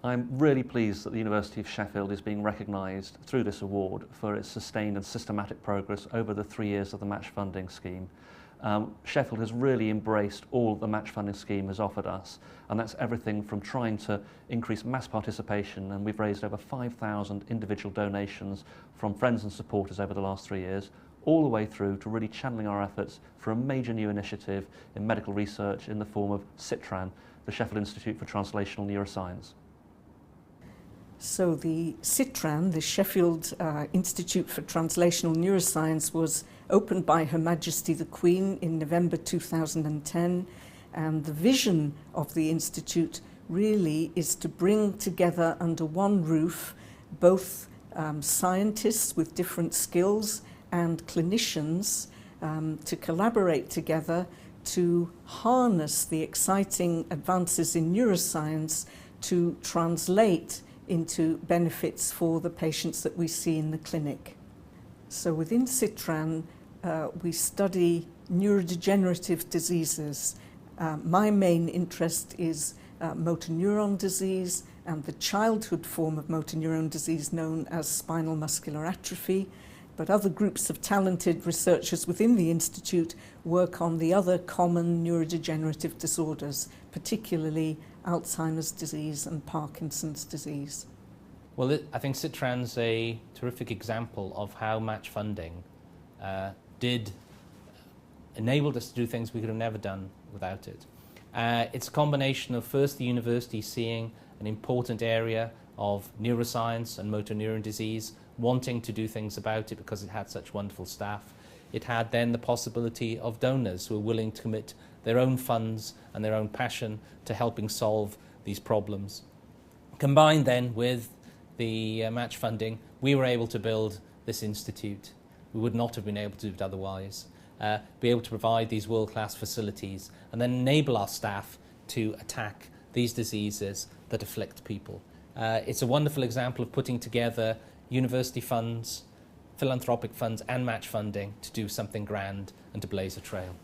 I'm really pleased that the University of Sheffield is being recognised through this award for its sustained and systematic progress over the 3 years of the match funding scheme. Sheffield has really embraced all the match funding scheme has offered us, and that's everything from trying to increase mass participation, and we've raised over 5,000 individual donations from friends and supporters over the last 3 years, all the way through to really channeling our efforts for a major new initiative in medical research in the form of CITRAN, the Sheffield Institute for Translational Neuroscience. So the CITRAN, the Sheffield Institute for Translational Neuroscience, was opened by Her Majesty the Queen in November 2010, and the vision of the Institute really is to bring together under one roof both scientists with different skills and clinicians to collaborate together to harness the exciting advances in neuroscience to translate into benefits for the patients that we see in the clinic. So within CITRAN, we study neurodegenerative diseases. My main interest is motor neuron disease and the childhood form of motor neuron disease known as spinal muscular atrophy. But other groups of talented researchers within the Institute work on the other common neurodegenerative disorders, particularly Alzheimer's disease and Parkinson's disease. Well, I think CITRAN's a terrific example of how match funding did enable us to do things we could have never done without it. It's a combination of first the university seeing an important area of neuroscience and motor neuron disease, wanting to do things about it because it had such wonderful staff. It had then the possibility of donors who were willing to commit their own funds and their own passion to helping solve these problems. Combined then with the match funding, we were able to build this institute. We would not have been able to do it otherwise. Be able to provide these world-class facilities and then enable our staff to attack these diseases that afflict people. It's a wonderful example of putting together university funds, philanthropic funds and match funding to do something grand and to blaze a trail.